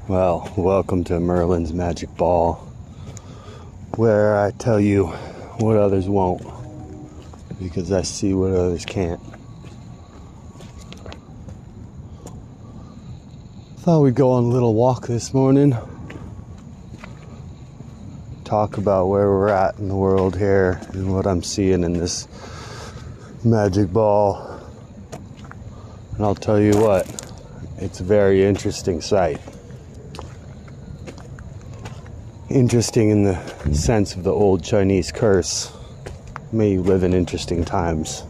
Well, welcome to Merlin's Magic Ball, where I tell you what others won't, because I see what others can't. Thought we'd go on a little walk this morning, talk about where we're at in the world here and what I'm seeing in this magic ball. And I'll tell you what, it's a very interesting sight. Interesting in the sense of the old Chinese curse, may you live in interesting times.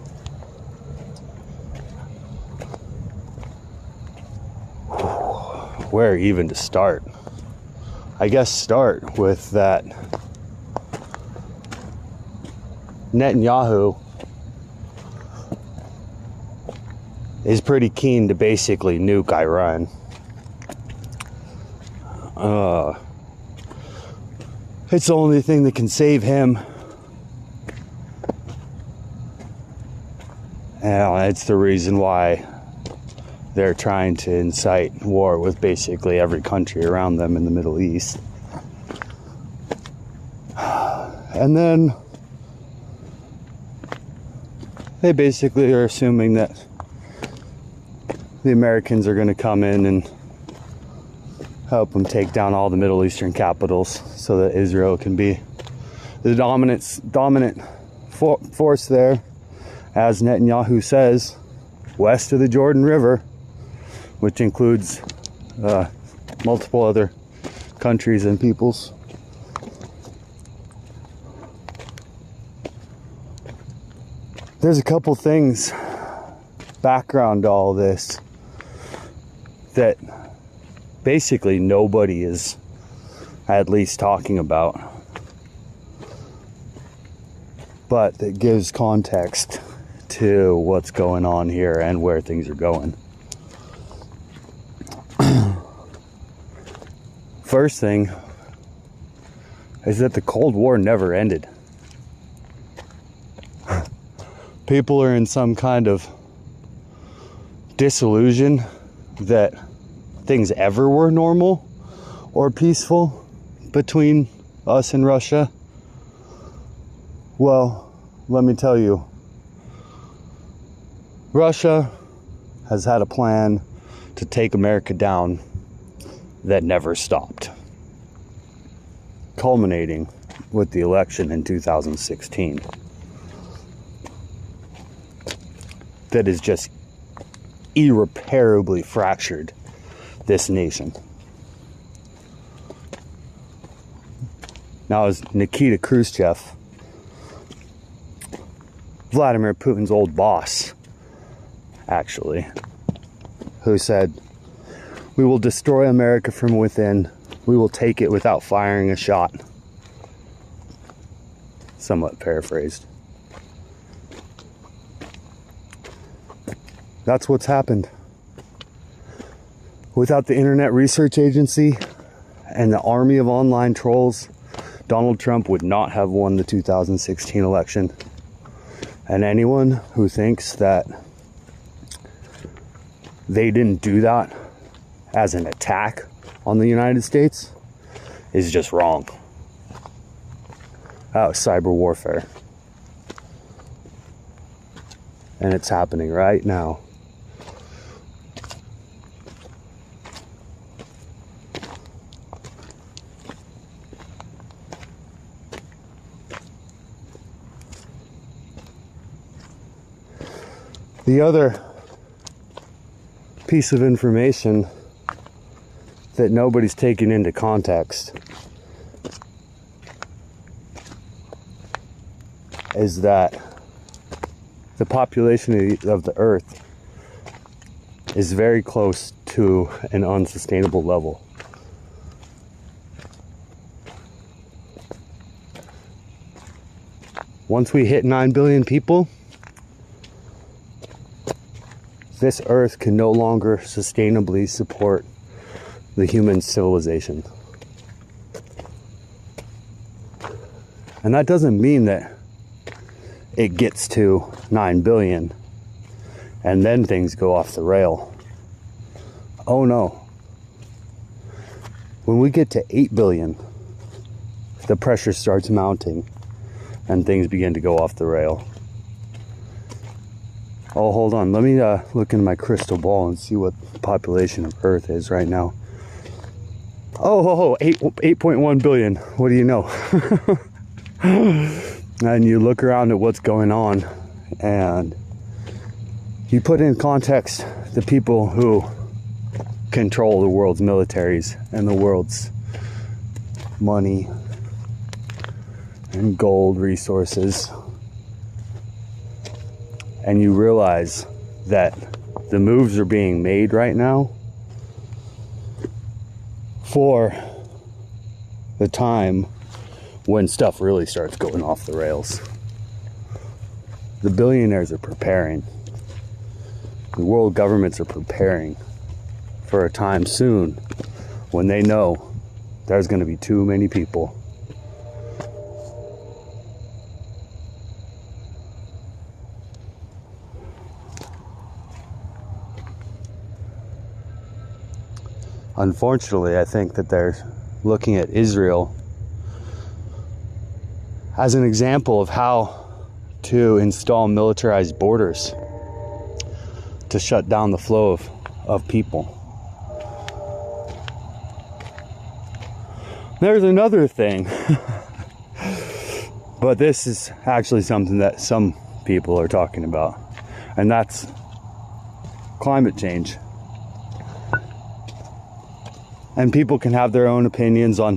Where even to start? I guess start with that Netanyahu is pretty keen to basically nuke Iran. It's the only thing that can save him. And it's the reason why they're trying to incite war with basically every country around them in the Middle East. And then they basically are assuming that the Americans are going to come in and help them take down all the Middle Eastern capitals so that Israel can be the dominant force there, as Netanyahu says, west of the Jordan River, which includes multiple other countries and peoples. There's a couple things, background to all this, that basically nobody is at least talking about, but that gives context to what's going on here and where things are going. First thing is that the Cold War never ended. People are in some kind of disillusion that things ever were normal or peaceful between us and Russia. Well, let me tell you, Russia has had a plan to take America down that never stopped, culminating with the election in 2016 that has just irreparably fractured this nation. Now, as Nikita Khrushchev, Vladimir Putin's old boss, actually, who said, "We will destroy America from within. We will take it without firing a shot." Somewhat paraphrased. That's what's happened. Without the Internet Research Agency and the army of online trolls, Donald Trump would not have won the 2016 election. And anyone who thinks that they didn't do that as an attack on the United States is just wrong. That was cyber warfare. And it's happening right now. The other piece of information that nobody's taken into context is that the population of the Earth is very close to an unsustainable level. Once we hit 9 billion people, this Earth can no longer sustainably support the human civilization. And that doesn't mean that it gets to 9 billion and then things go off the rail. Oh no. When we get to 8 billion, the pressure starts mounting and things begin to go off the rail. Oh, hold on. Let me look into my crystal ball and see what the population of Earth is right now. 8.1 billion. What do you know? And you look around at what's going on and you put in context the people who control the world's militaries and the world's money and gold resources, and you realize that the moves are being made right now for the time when stuff really starts going off the rails. The billionaires are preparing. The world governments are preparing for a time soon when they know there's going to be too many people. Unfortunately, I think that they're looking at Israel as an example of how to install militarized borders to shut down the flow of people. There's another thing, but this is actually something that some people are talking about, and that's climate change. And people can have their own opinions on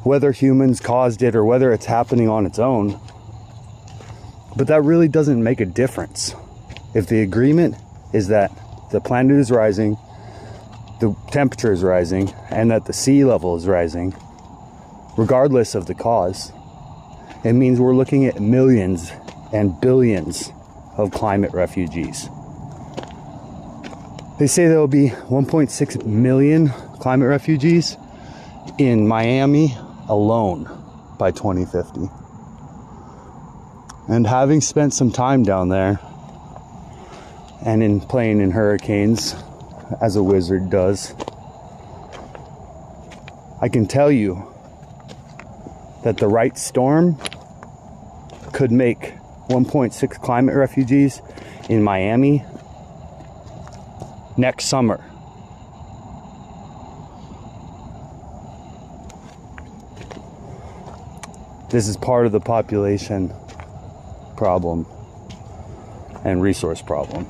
whether humans caused it or whether it's happening on its own. But that really doesn't make a difference. If the agreement is that the planet is rising, the temperature is rising, and that the sea level is rising, regardless of the cause, it means we're looking at millions and billions of climate refugees. They say there will be 1.6 million climate refugees in Miami alone by 2050. And having spent some time down there and in playing in hurricanes as a wizard does, I can tell you that the right storm could make 1.6 climate refugees in Miami next summer. This is part of the population problem and resource problem.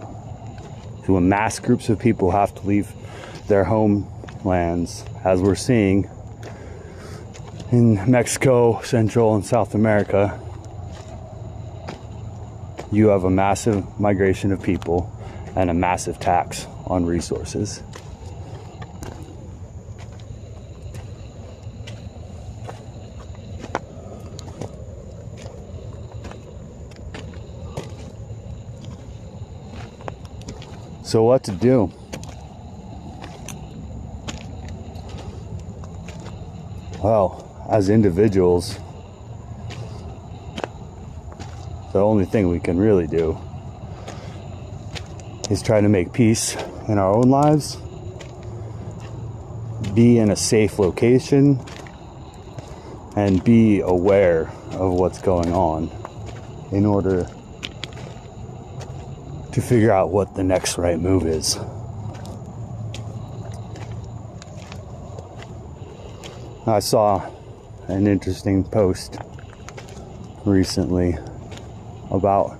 So when mass groups of people have to leave their homelands, as we're seeing in Mexico, Central and South America, you have a massive migration of people and a massive tax on resources. So what to do? Well, as individuals, the only thing we can really do is try to make peace in our own lives, be in a safe location, and be aware of what's going on in order to figure out what the next right move is. I saw an interesting post recently about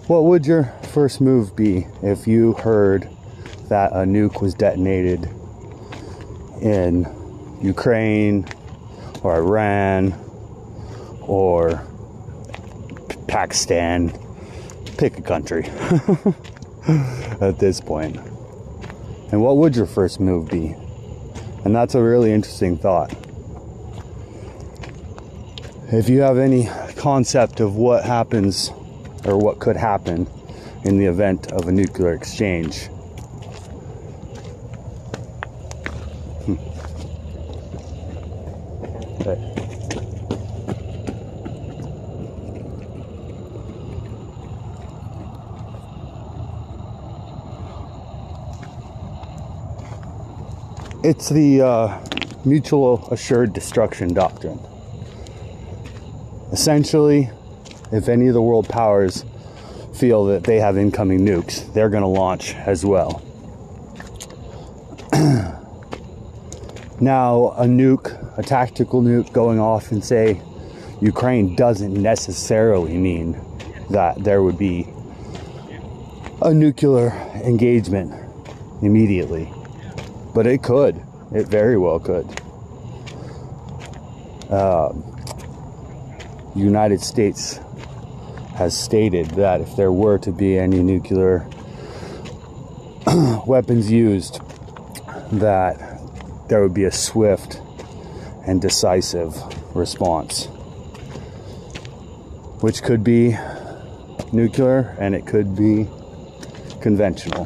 what would your first move be if you heard that a nuke was detonated in Ukraine or Iran or Pakistan. Pick a country at this point. And what would your first move be? And that's a really interesting thought. If you have any concept of what happens or what could happen in the event of a nuclear exchange, okay. It's the mutual assured destruction doctrine. Essentially, if any of the world powers feel that they have incoming nukes, they're going to launch as well. Now, a tactical nuke going off in, say, Ukraine doesn't necessarily mean that there would be a nuclear engagement immediately. But it could. It very well could. The United States has stated that if there were to be any nuclear weapons used, that there would be a swift and decisive response, which could be nuclear and it could be conventional.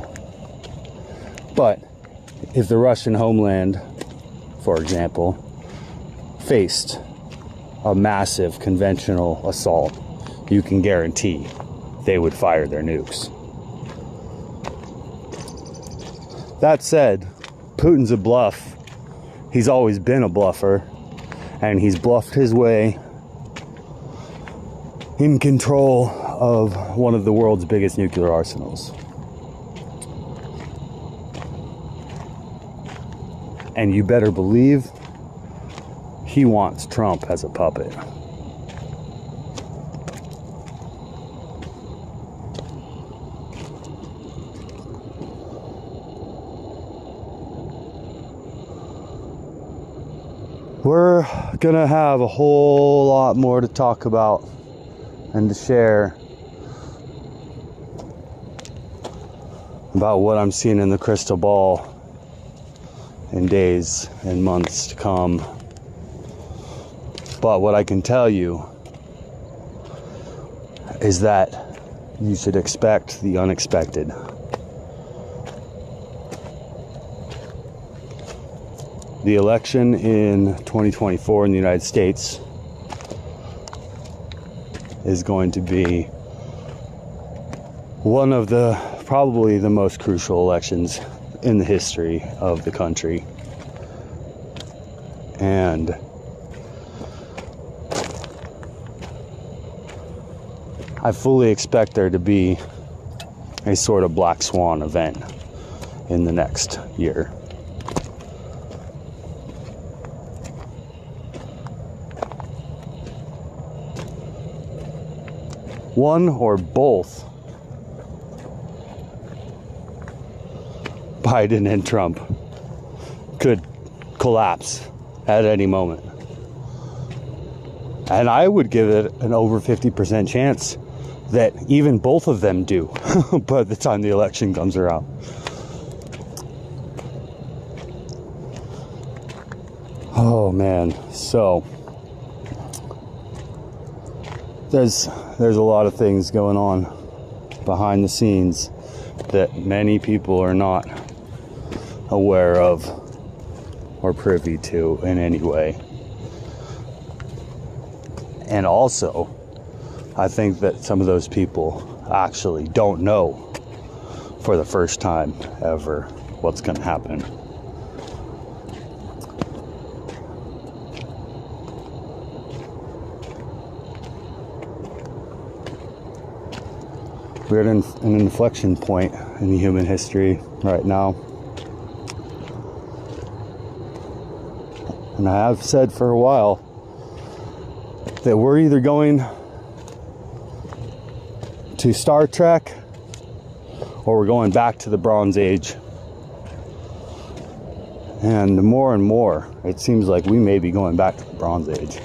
But if the Russian homeland, for example, faced a massive conventional assault, you can guarantee they would fire their nukes. That said, Putin's a bluff. He's always been a bluffer, and he's bluffed his way in control of one of the world's biggest nuclear arsenals. And you better believe he wants Trump as a puppet. We're gonna have a whole lot more to talk about and to share about what I'm seeing in the crystal ball in days and months to come. But what I can tell you is that you should expect the unexpected. The election in 2024 in the United States is going to be one of probably the most crucial elections in the history of the country. And I fully expect there to be a sort of black swan event in the next year. One or both Biden and Trump could collapse at any moment. And I would give it an over 50% chance that even both of them do by the time the election comes around. Oh man, so there's a lot of things going on behind the scenes that many people are not aware of or privy to in any way. And also, I think that some of those people actually don't know for the first time ever what's going to happen. We're at an inflection point in human history right now. And I have said for a while that we're either going to Star Trek or we're going back to the Bronze Age. And more and more, it seems like we may be going back to the Bronze Age.